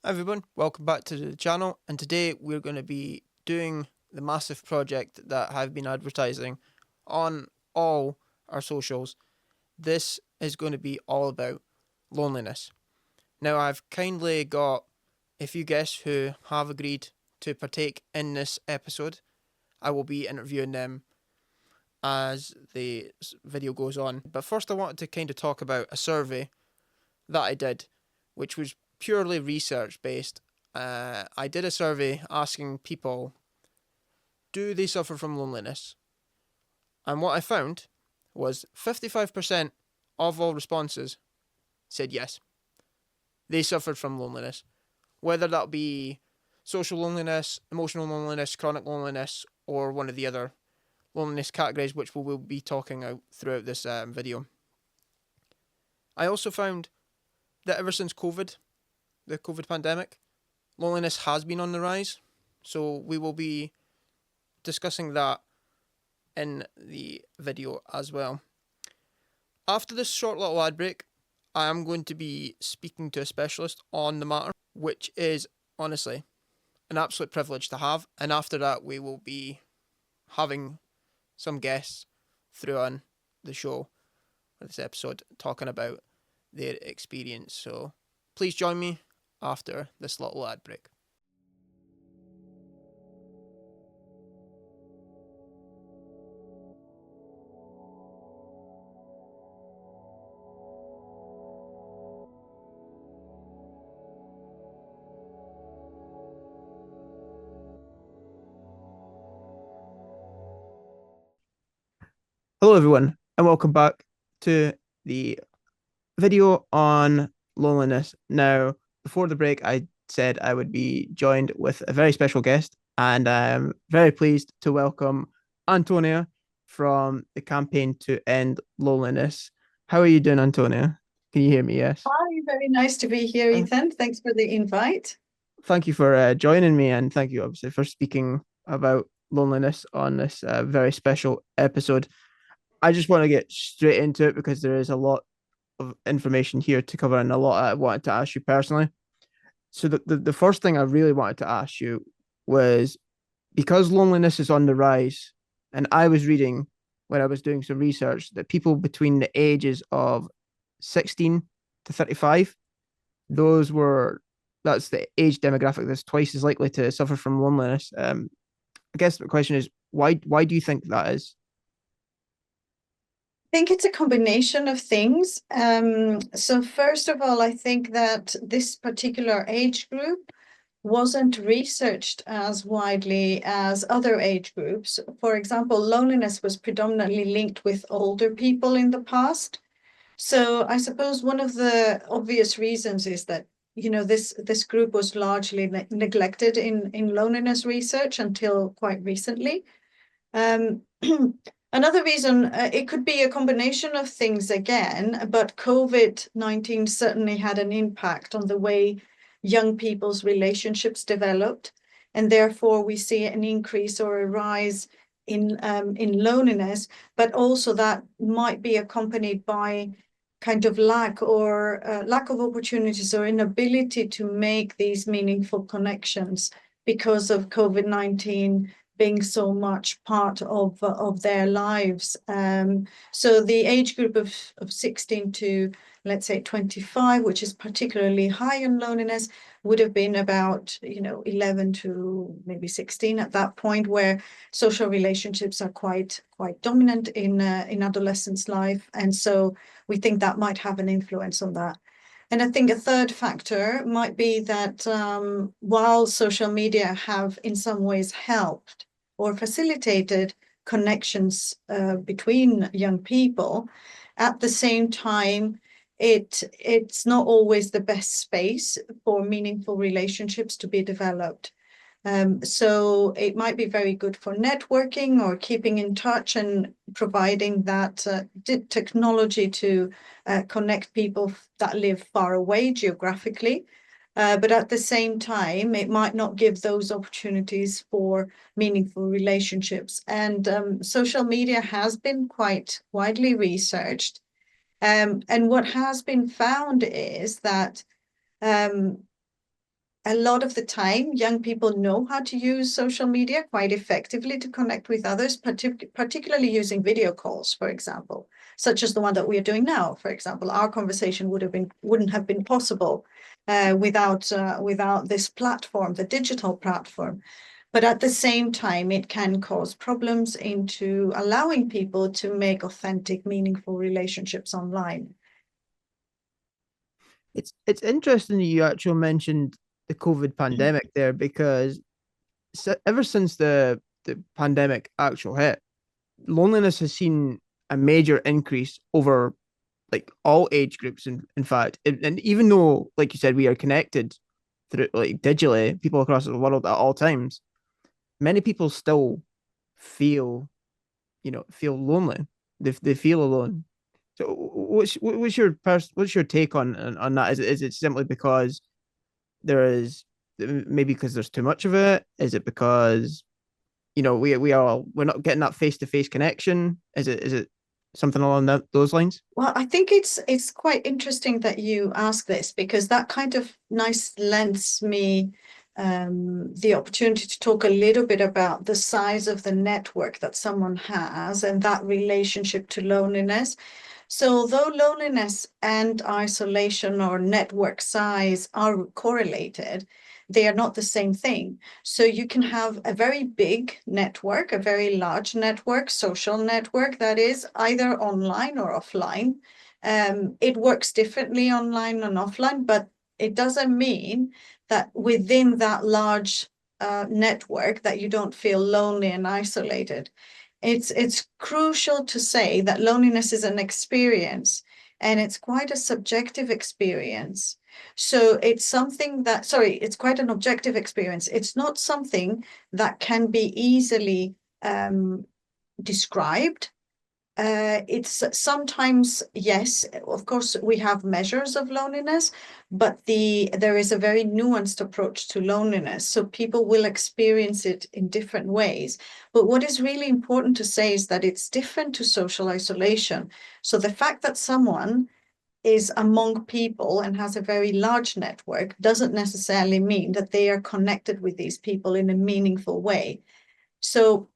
Hi everyone, welcome back to the channel, and today we're going to be doing the massive project that I've been advertising on all our socials. This is going to be all about loneliness. Now, I've kindly got a few guests who have agreed to partake in this episode. I will be interviewing them as the video goes on. But first, I wanted to kind of talk about a survey that I did, which was purely research based. I did a survey asking people, do they suffer from loneliness? And what I found was 55% of all responses said yes, they suffered from loneliness. Whether that be social loneliness, emotional loneliness, chronic loneliness, or one of the other loneliness categories, which we will be talking out throughout this video. I also found that ever since the COVID pandemic, loneliness has been on the rise. So we will be discussing that in the video as well. After this short little ad break, I am going to be speaking to a specialist on the matter, which is honestly an absolute privilege to have. And after that, we will be having some guests through on the show for this episode talking about their experience. So please join me after this little ad break. Hello, everyone, and welcome back to the video on loneliness. Now, before the break, I said I would be joined with a very special guest, and I'm very pleased to welcome Antonia from the Campaign to End Loneliness. How are you doing, Antonia? Can you hear me? Yes. Hi, very nice to be here, Uh, Ethan. Thanks for the invite. Thank you for joining me, and thank you, obviously, for speaking about loneliness on this very special episode. I just want to get straight into it because there is a lot of information here to cover and a lot I wanted to ask you personally. So the first thing I really wanted to ask you was, because loneliness is on the rise, and I was reading when I was doing some research that people between the ages of 16 to 35, those were that's the age demographic that's twice as likely to suffer from loneliness. I guess the question is, why do you think that is? I think it's a combination of things. So first of all, I think that this particular age group wasn't researched as widely as other age groups. For example, loneliness was predominantly linked with older people in the past. So I suppose one of the obvious reasons is that, this group was largely neglected in loneliness research until quite recently. Um, Another reason, it could be a combination of things again, but COVID-19 certainly had an impact on the way young people's relationships developed, and therefore we see an increase or a rise in loneliness, but also that might be accompanied by kind of lack of opportunities or inability to make these meaningful connections because of COVID-19 being so much part of their lives. So the age group of 16 to, let's say, 25, which is particularly high in loneliness, would have been about 11 to maybe 16 at that point, where social relationships are quite dominant in adolescence life, and so we think that might have an influence on that. And I think a third factor might be that while social media have in some ways helped or facilitated connections between young people, at the same time, it's not always the best space for meaningful relationships to be developed. So it might be very good for networking or keeping in touch and providing that technology to connect people that live far away geographically. But at the same time, it might not give those opportunities for meaningful relationships. And social media has been quite widely researched. And what has been found is that um, a lot of the time, young people know how to use social media quite effectively to connect with others, particularly using video calls, for example, such as the one that we are doing now. For example, our conversation wouldn't have been possible without this platform, the digital platform. But at the same time, it can cause problems into allowing people to make authentic, meaningful relationships online. It's interesting that you actually mentioned the COVID pandemic there, because ever since the pandemic actual hit, loneliness has seen a major increase over like all age groups. In fact, and even though, like you said, we are connected through like digitally, people across the world at all times, many people still feel, feel lonely. They feel alone. So what's your take on that? Is it simply because there is, maybe because there's too much of it? Is it because we're not getting that face to face connection? Is it something along those lines? Well, I think it's quite interesting that you ask this, because that kind of nice lends me the opportunity to talk a little bit about the size of the network that someone has and that relationship to loneliness. So although loneliness and isolation or network size are correlated, they are not the same thing. So you can have a very big network, a very large network, social network that is either online or offline. It works differently online and offline, but it doesn't mean that within that large network that you don't feel lonely and isolated. It's crucial to say that loneliness is an experience, and it's quite a subjective experience. So it's something that, sorry, it's quite an objective experience. It's not something that can be easily described. It's sometimes, yes, of course, we have measures of loneliness, but there is a very nuanced approach to loneliness. So people will experience it in different ways. But what is really important to say is that it's different to social isolation. So the fact that someone is among people and has a very large network doesn't necessarily mean that they are connected with these people in a meaningful way. So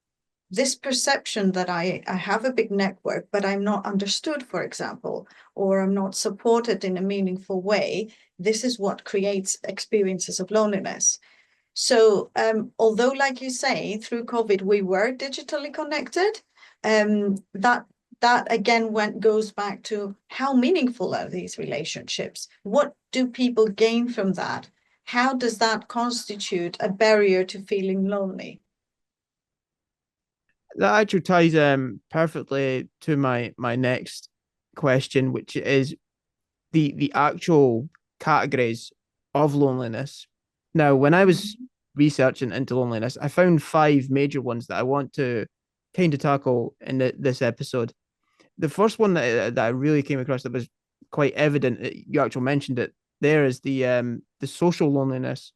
this perception that I have a big network, but I'm not understood, for example, or I'm not supported in a meaningful way, this is what creates experiences of loneliness. So although, like you say, through COVID, we were digitally connected, that again goes back to how meaningful are these relationships? What do people gain from that? How does that constitute a barrier to feeling lonely? That actually ties perfectly to my next question, which is the actual categories of loneliness. Now, when I was researching into loneliness, I found five major ones that I want to kind of tackle in this episode. The first one that I really came across that was quite evident, you actually mentioned it there, is the social loneliness.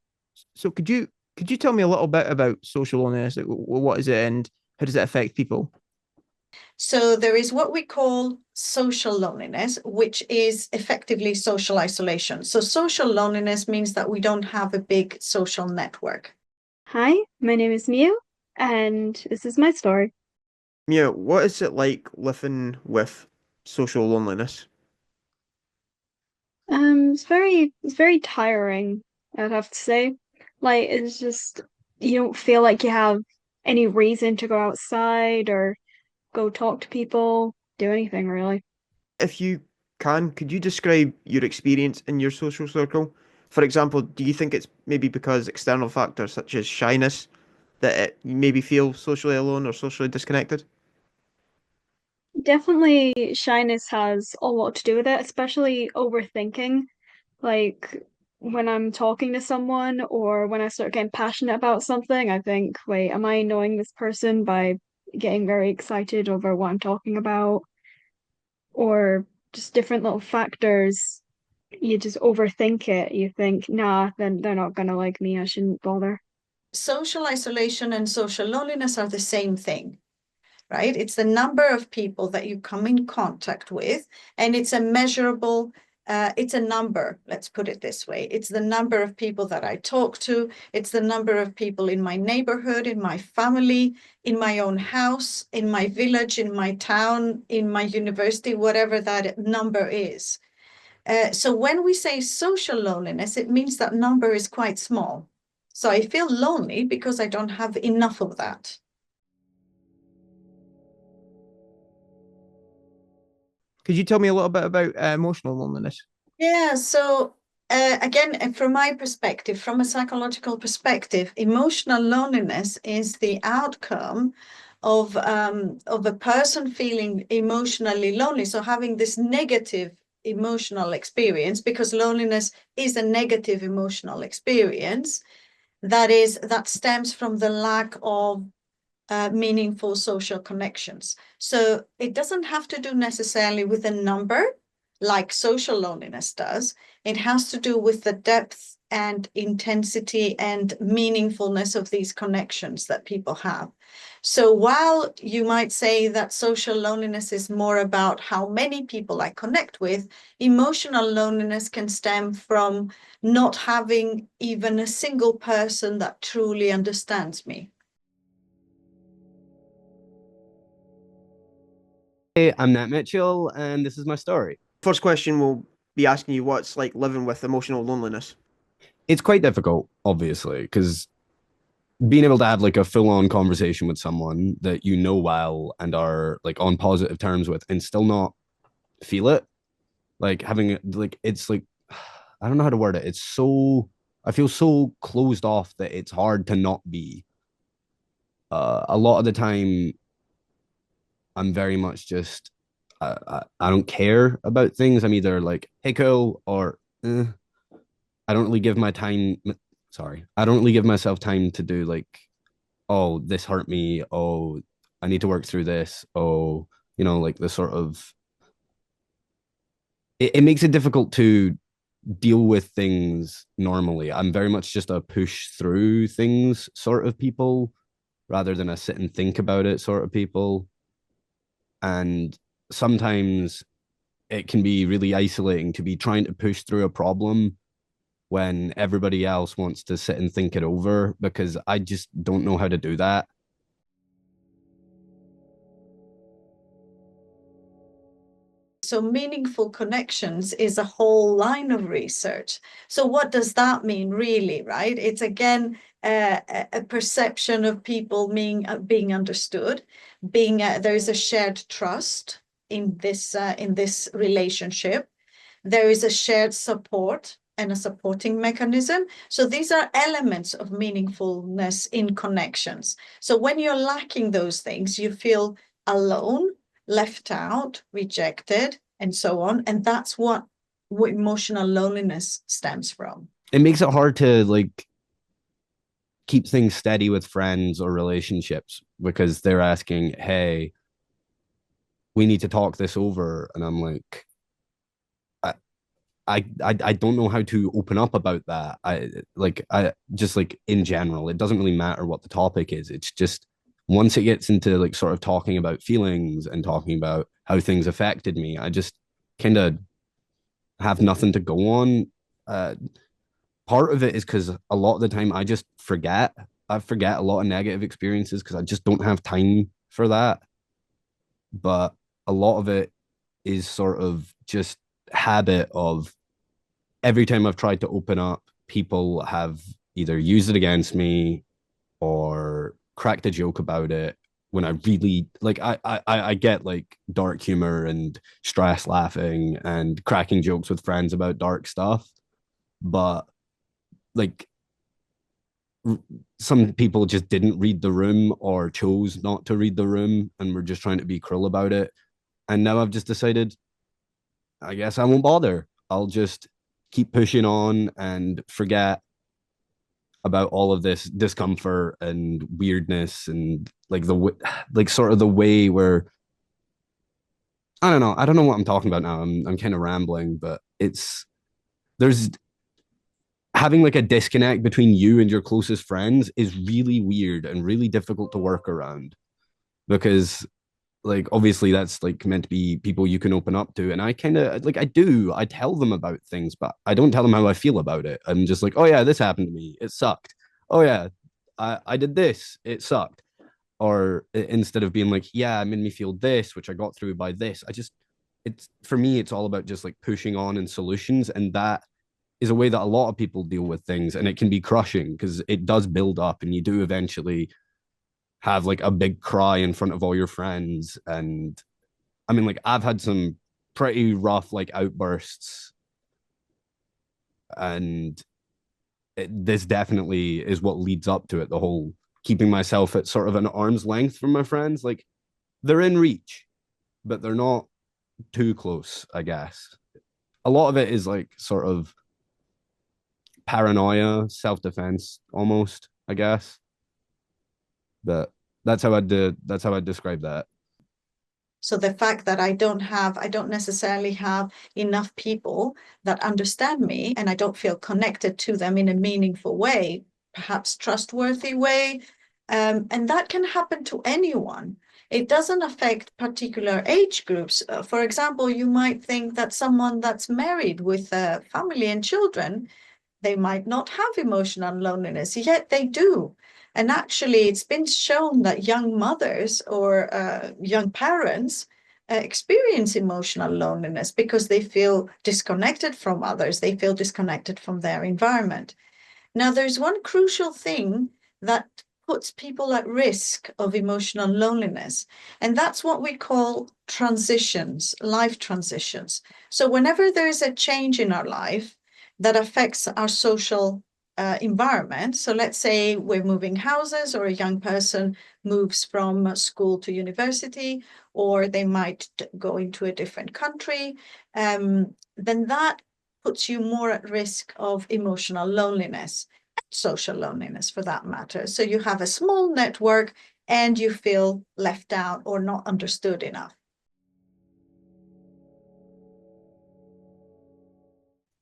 So could you tell me a little bit about social loneliness? Like, what is it, and how does it affect people? So there is what we call social loneliness, which is effectively social isolation. So social loneliness means that we don't have a big social network. Hi, my name is Mia, and this is my story. Mia, what is it like living with social loneliness? It's very tiring, I'd have to say. Like, it's just you don't feel like you have any reason to go outside or go talk to people, do anything really. If you can, could you describe your experience in your social circle? For example, do you think it's maybe because external factors such as shyness that you maybe feel socially alone or socially disconnected? Definitely shyness has a lot to do with it, especially overthinking. Like when I'm talking to someone or when I start getting passionate about something, I think, wait, am I annoying this person by getting very excited over what I'm talking about? Or just different little factors. You just overthink it. You think, nah, then they're not gonna like me. I shouldn't bother. Social isolation and social loneliness are the same thing, right? It's the number of people that you come in contact with, and it's a measurable it's a number, let's put it this way. It's the number of people that I talk to. It's the number of people in my neighborhood, in my family, in my own house, in my village, in my town, in my university, whatever that number is. So when we say social loneliness, it means that number is quite small. So I feel lonely because I don't have enough of that. Could you tell me a little bit about emotional loneliness? Yeah, so again, from my perspective, from a psychological perspective, emotional loneliness is the outcome of a person feeling emotionally lonely. So having this negative emotional experience, because loneliness is a negative emotional experience, that stems from the lack of meaningful social connections. So it doesn't have to do necessarily with a number like social loneliness does. It has to do with the depth and intensity and meaningfulness of these connections that people have. So while you might say that social loneliness is more about how many people I connect with, emotional loneliness can stem from not having even a single person that truly understands me. Hey, I'm Nat Mitchell, and this is my story. First question will be asking you what's like living with emotional loneliness. It's quite difficult, obviously, because being able to have like a full-on conversation with someone that you know well and are like on positive terms with and still not feel it, like having like it's like I don't know how to word it. It's so I feel so closed off that it's hard to not be. A lot of the time, I'm very much just I don't care about things. I'm either like, hey, cool, or I don't really give my time. Sorry, I don't really give myself time to do like, oh, this hurt me. Oh, I need to work through this. Oh, like the sort of. It makes it difficult to deal with things normally. I'm very much just a push through things sort of people rather than a sit and think about it sort of people. And sometimes it can be really isolating to be trying to push through a problem when everybody else wants to sit and think it over, because I just don't know how to do that. So meaningful connections is a whole line of research. So what does that mean really, right? It's again a perception of people being understood, there is a shared trust in this relationship. There is a shared support and a supporting mechanism. So these are elements of meaningfulness in connections. So when you're lacking those things, you feel alone, left out, rejected, and so on. And that's what emotional loneliness stems from. It makes it hard to like keep things steady with friends or relationships because they're asking, hey, we need to talk this over. And I'm like, I don't know how to open up about that. I just like in general, it doesn't really matter what the topic is. It's just once it gets into like sort of talking about feelings and talking about how things affected me, I just kind of have nothing to go on. Part of it is because a lot of the time I just forget. I forget a lot of negative experiences because I just don't have time for that. But a lot of it is sort of just habit of every time I've tried to open up, people have either used it against me or cracked a joke about it when I really like I get like dark humor and stress laughing and cracking jokes with friends about dark stuff. But like some people just didn't read the room or chose not to read the room and were just trying to be cruel about it. And now I've just decided I guess I won't bother. I'll just keep pushing on and forget about all of this discomfort and weirdness and like like sort of the way where I don't know. I don't know what I'm talking about now. I'm kind of rambling, but there's having like a disconnect between you and your closest friends is really weird and really difficult to work around because like obviously that's like meant to be people you can open up to, and I kind of like I tell them about things, but I don't tell them how I feel about it. I'm just like, oh yeah, this happened to me, it sucked. Oh yeah, I did this, it sucked. Or instead of being like, yeah, it made me feel this, which I got through by this, I just, it's for me it's all about just like pushing on and solutions, and that is a way that a lot of people deal with things, and it can be crushing because it does build up and you do eventually have like a big cry in front of all your friends. And I mean, like, I've had some pretty rough like outbursts, and this definitely is what leads up to it. The whole keeping myself at sort of an arm's length from my friends. Like, they're in reach, but they're not too close, I guess. A lot of it is like sort of paranoia, self defense almost, I guess. But that's how I describe that. So the fact that I don't necessarily have enough people that understand me, and I don't feel connected to them in a meaningful way, perhaps trustworthy way. And that can happen to anyone. It doesn't affect particular age groups. For example, you might think that someone that's married with a family and children, they might not have emotional loneliness, yet they do. And actually, it's been shown that young mothers or young parents experience emotional loneliness because they feel disconnected from others, they feel disconnected from their environment. Now, there's one crucial thing that puts people at risk of emotional loneliness, and that's what we call transitions, life transitions. So, whenever there is a change in our life that affects our social environment, so let's say we're moving houses, or a young person moves from school to university, or they might go into a different country, then that puts you more at risk of emotional loneliness, social loneliness for that matter. So you have a small network and you feel left out or not understood enough.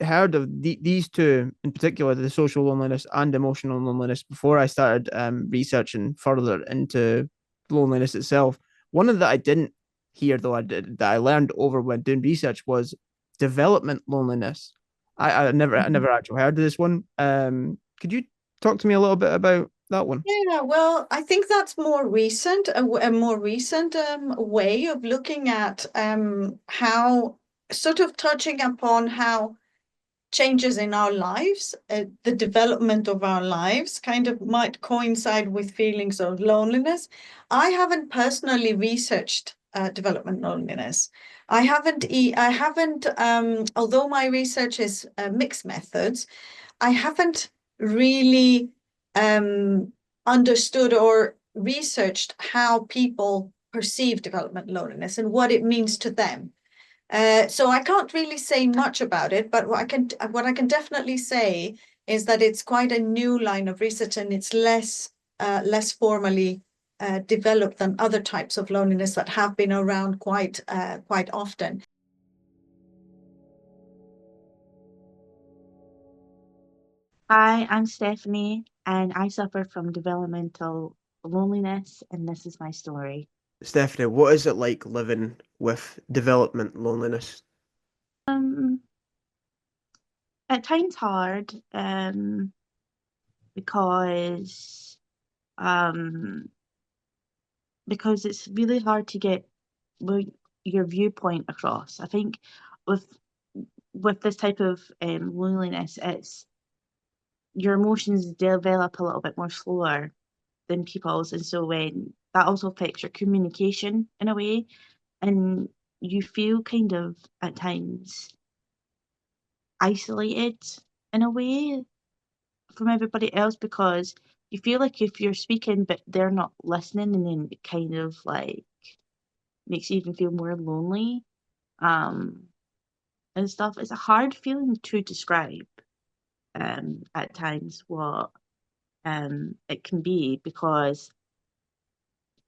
Heard of these two in particular, the social loneliness and emotional loneliness, before I started researching further into loneliness itself. One of that I didn't hear, though, that I learned over when doing research, was development loneliness. I never actually heard of this one. Could you talk to me a little bit about that one? Yeah, well, I think that's more recent, a more recent way of looking at how, sort of touching upon how changes in our lives, the development of our lives kind of might coincide with feelings of loneliness. I haven't personally researched development loneliness. I haven't, although my research is mixed methods, I haven't really understood or researched how people perceive development loneliness and what it means to them. So I can't really say much about it, but what I can definitely say is that it's quite a new line of research, and it's less formally developed than other types of loneliness that have been around quite often. Hi, I'm Stephanie, and I suffer from developmental loneliness, and this is my story. Stephanie, what is it like living with development loneliness? Um, at times hard, because um, because it's really hard to get your viewpoint across. I think with with this type of loneliness, it's your emotions develop a little bit more slower than people's, and so when that also affects your communication in a way, and you feel kind of at times isolated in a way from everybody else, because you feel like if you're speaking but they're not listening, and then it kind of like makes you even feel more lonely, um and stuff. It's a hard feeling to describe at times what it can be, because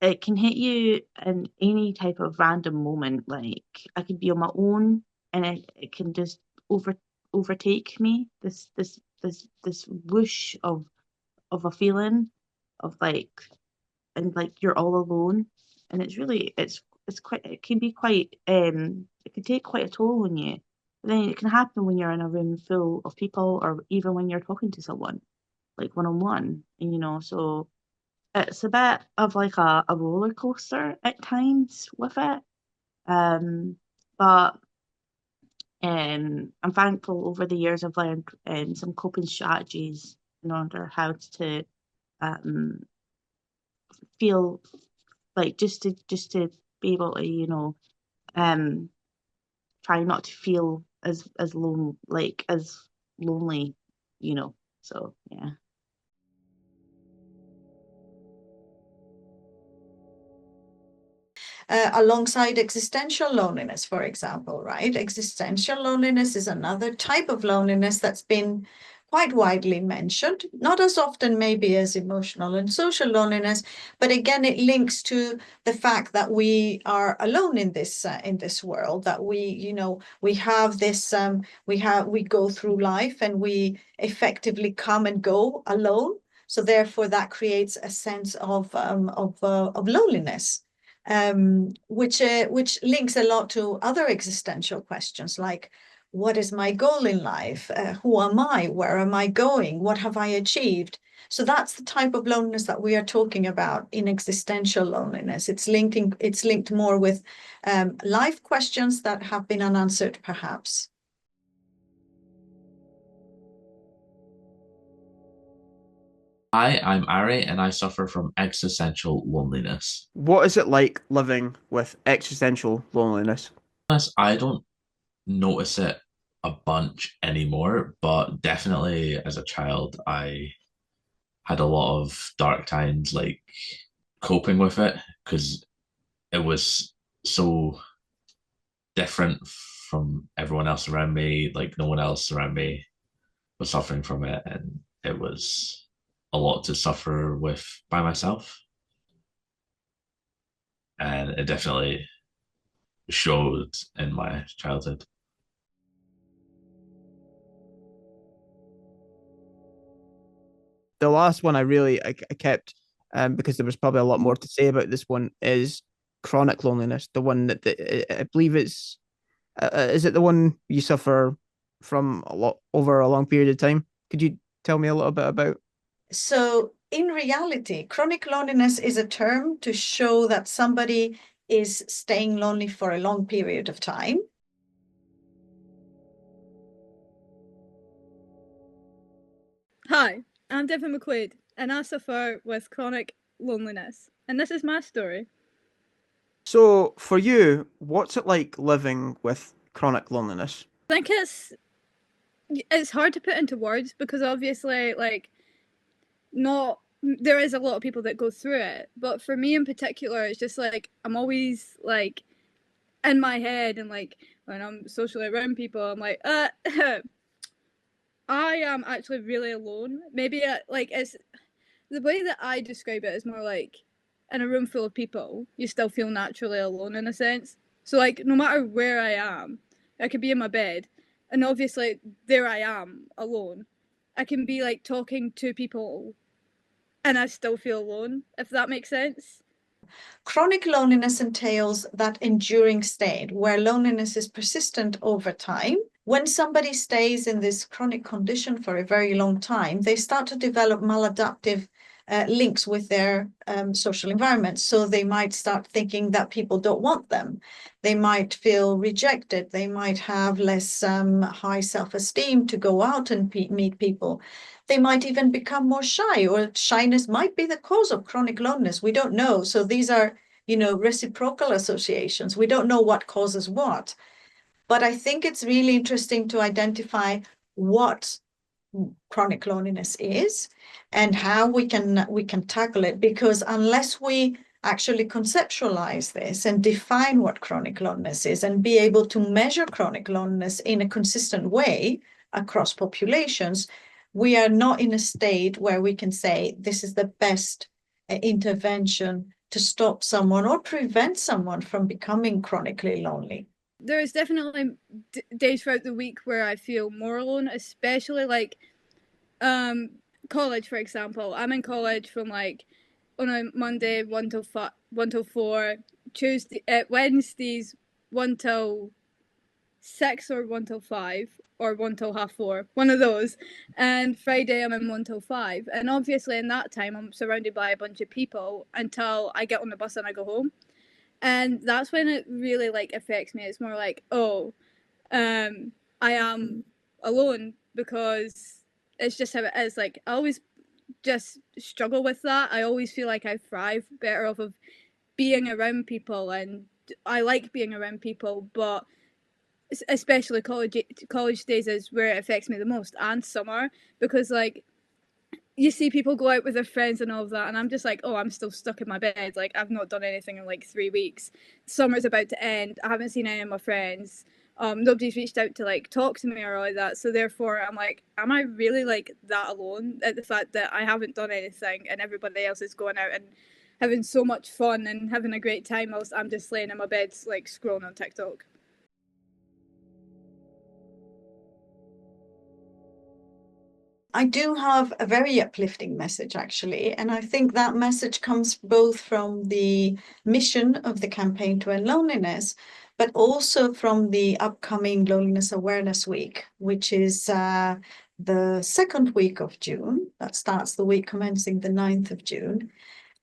it can hit you in any type of random moment. Like, I could be on my own, and it can just over overtake me. This whoosh of a feeling of like, and like you're all alone, and it's it can be quite it can take quite a toll on you. But then it can happen when you're in a room full of people, or even when you're talking to someone, like one on one, and so it's a bit of like a roller coaster at times with it. But I'm thankful over the years I've learned some coping strategies in order how to um, feel like just to be able to try not to feel as lonely, so yeah. Alongside existential loneliness, for example, right? Existential loneliness is another type of loneliness that's been quite widely mentioned, not as often maybe as emotional and social loneliness, but again, it links to the fact that we are alone in this world, that we have this, we go through life and we effectively come and go alone. So therefore, that creates a sense of loneliness. Which links a lot to other existential questions like, what is my goal in life? Who am I? Where am I going? What have I achieved? So that's the type of loneliness that we are talking about in existential loneliness. It's linked more with life questions that have been unanswered, perhaps. Hi, I'm Ari, and I suffer from existential loneliness. What is it like living with existential loneliness? I don't notice it a bunch anymore, but definitely as a child, I had a lot of dark times, like coping with it, because it was so different from everyone else around me. Like, no one else around me was suffering from it, and it was a lot to suffer with by myself. And it definitely showed in my childhood. The last one I kept, because there was probably a lot more to say about this one, is chronic loneliness. The one I believe is it the one you suffer from a lot over a long period of time? Could you tell me a little bit about? So in reality, chronic loneliness is a term to show that somebody is staying lonely for a long period of time. Hi, I'm Devin McQuaid, and I suffer with chronic loneliness. And this is my story. So for you, what's it like living with chronic loneliness? I think it's hard to put into words because obviously, like, not there is a lot of people that go through it, but for me in particular, it's just like I'm always like in my head, and like when I'm socially around people, I'm like, I am actually really alone. Maybe like it's the way that I describe it is more like in a room full of people, you still feel naturally alone in a sense. So like no matter where I am, I could be in my bed, and obviously there I am alone. I can be like talking to people, and I still feel alone. If that makes sense. Chronic loneliness entails that enduring state where loneliness is persistent over time. When somebody stays in this chronic condition for a very long time, they start to develop maladaptive links with their social environment. So they might start thinking that people don't want them. They might feel rejected. They might have less high self-esteem to go out and meet people. They might even become more shy, or shyness might be the cause of chronic loneliness. We don't know. So these are, reciprocal associations. We don't know what causes what. But I think it's really interesting to identify what chronic loneliness is and how we can tackle it, because unless we actually conceptualize this and define what chronic loneliness is and be able to measure chronic loneliness in a consistent way across populations, we are not in a state where we can say this is the best intervention to stop someone or prevent someone from becoming chronically lonely. There is definitely days throughout the week where I feel more alone, especially like college, for example. I'm in college from like on a Monday 1 till 4 Wednesdays 1 till 6 or 1 till 5 or 1 till 4:30, one of those. And Friday I'm in 1 till 5. And obviously in that time I'm surrounded by a bunch of people until I get on the bus and I go home. And that's when it really like affects me. It's more like, oh, I am alone, because it's just how it is. Like, I always just struggle with that. I always feel like I thrive better off of being around people, and I like being around people, but especially college days is where it affects me the most, and summer, because like you see people go out with their friends and all of that, and I'm just like, oh, I'm still stuck in my bed. Like, I've not done anything in like 3 weeks. Summer's about to end. I haven't seen any of my friends. Nobody's reached out to like talk to me or all of that. So therefore, I'm like, am I really like that alone at the fact that I haven't done anything and everybody else is going out and having so much fun and having a great time whilst I'm just laying in my bed like scrolling on TikTok? I do have a very uplifting message, actually, and I think that message comes both from the mission of the Campaign to End Loneliness, but also from the upcoming Loneliness Awareness Week, which is the second week of June. That starts the week commencing the 9th of June.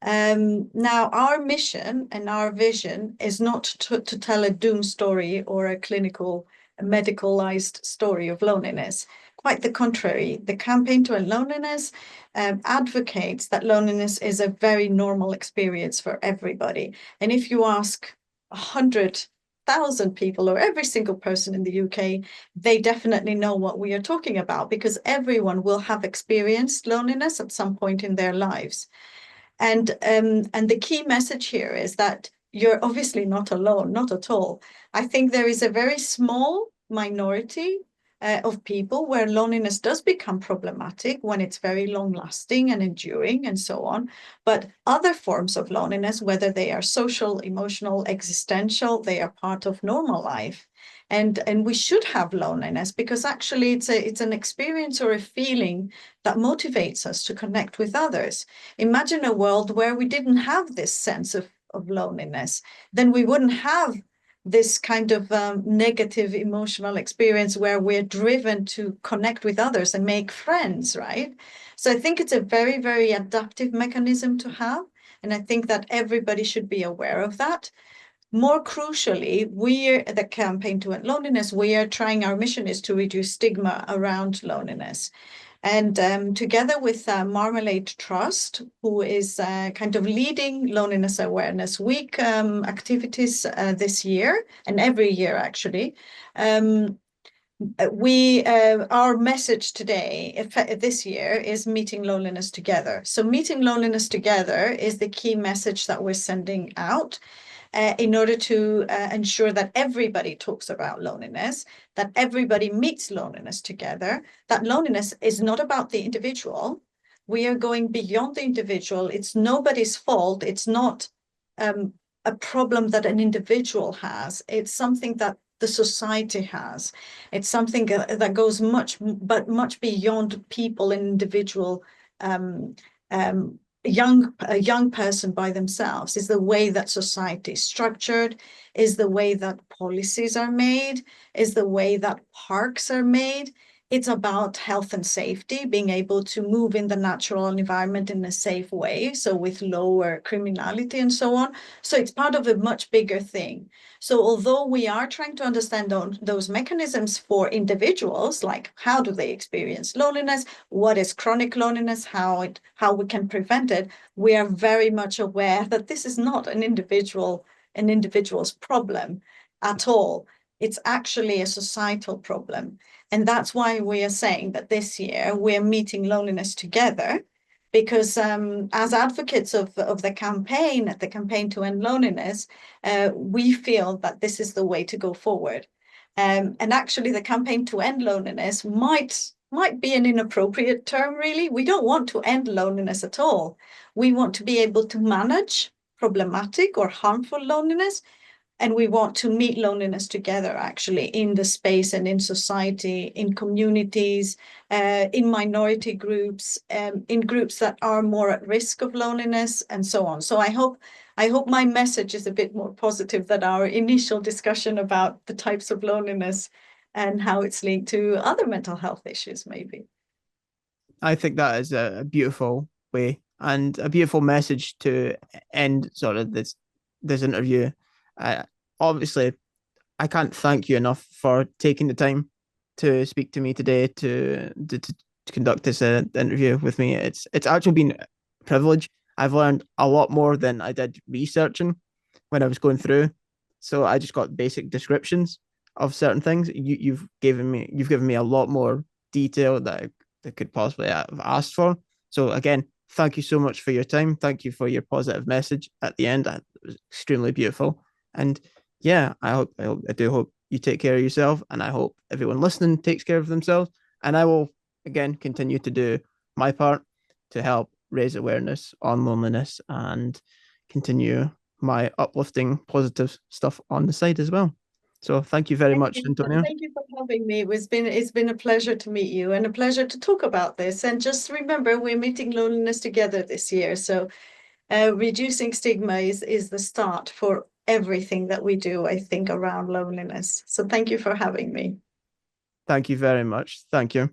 Now, our mission and our vision is not to tell a doom story or a clinical, medicalized story of loneliness. Quite the contrary. The Campaign to End Loneliness advocates that loneliness is a very normal experience for everybody. And if you ask 100,000 people or every single person in the UK, they definitely know what we are talking about, because everyone will have experienced loneliness at some point in their lives. And the key message here is that you're obviously not alone, not at all. I think there is a very small minority of people where loneliness does become problematic when it's very long lasting and enduring and so on. But other forms of loneliness, whether they are social, emotional, existential, they are part of normal life. And we should have loneliness, because actually it's an experience or a feeling that motivates us to connect with others. Imagine a world where we didn't have this sense of loneliness. Then we wouldn't have this kind of negative emotional experience where we're driven to connect with others and make friends, right? So I think it's a very, very adaptive mechanism to have. And I think that everybody should be aware of that. More crucially, we're the Campaign to End Loneliness. Our mission is to reduce stigma around loneliness. And together with Marmalade Trust, who is kind of leading Loneliness Awareness Week activities this year, and every year actually, our message today, this year, is meeting loneliness together. So meeting loneliness together is the key message that we're sending out. In order to ensure that everybody talks about loneliness, that everybody meets loneliness together, that loneliness is not about the individual. We are going beyond the individual. It's nobody's fault. It's not a problem that an individual has. It's something that the society has. It's something that goes much beyond people and individual a young person by themselves. Is the way that society is structured, is the way that policies are made, is the way that parks are made. It's about health and safety, being able to move in the natural environment in a safe way, so with lower criminality and so on. So it's part of a much bigger thing. So although we are trying to understand those mechanisms for individuals, like how do they experience loneliness, what is chronic loneliness, how we can prevent it, we are very much aware that this is not an individual's problem at all. It's actually a societal problem. And that's why we are saying that this year we're meeting loneliness together, because as advocates of the Campaign to End Loneliness, we feel that this is the way to go forward. And actually the Campaign to End Loneliness might be an inappropriate term, really. We don't want to end loneliness at all. We want to be able to manage problematic or harmful loneliness. And we want to meet loneliness together, actually, in the space and in society, in communities, in minority groups, in groups that are more at risk of loneliness, and so on. So I hope I hope my message is a bit more positive than our initial discussion about the types of loneliness and how it's linked to other mental health issues, maybe. I think that is a beautiful way and a beautiful message to end sort of this interview. Obviously, I can't thank you enough for taking the time to speak to me today to conduct this interview with me. It's actually been a privilege. I've learned a lot more than I did researching when I was going through. So I just got basic descriptions of certain things. You've given me a lot more detail that I could possibly have asked for. So again, thank you so much for your time. Thank you for your positive message at the end. It was extremely beautiful. And yeah, I do hope you take care of yourself, and I hope everyone listening takes care of themselves. And I will again continue to do my part to help raise awareness on loneliness and continue my uplifting positive stuff on the side as well. So thank you very much, Antonia. Thank you for having me. It's been a pleasure to meet you and a pleasure to talk about this. And just remember, we're meeting loneliness together this year. So reducing stigma is the start for everything that we do, I think, around loneliness. So thank you for having me. Thank you very much. Thank you.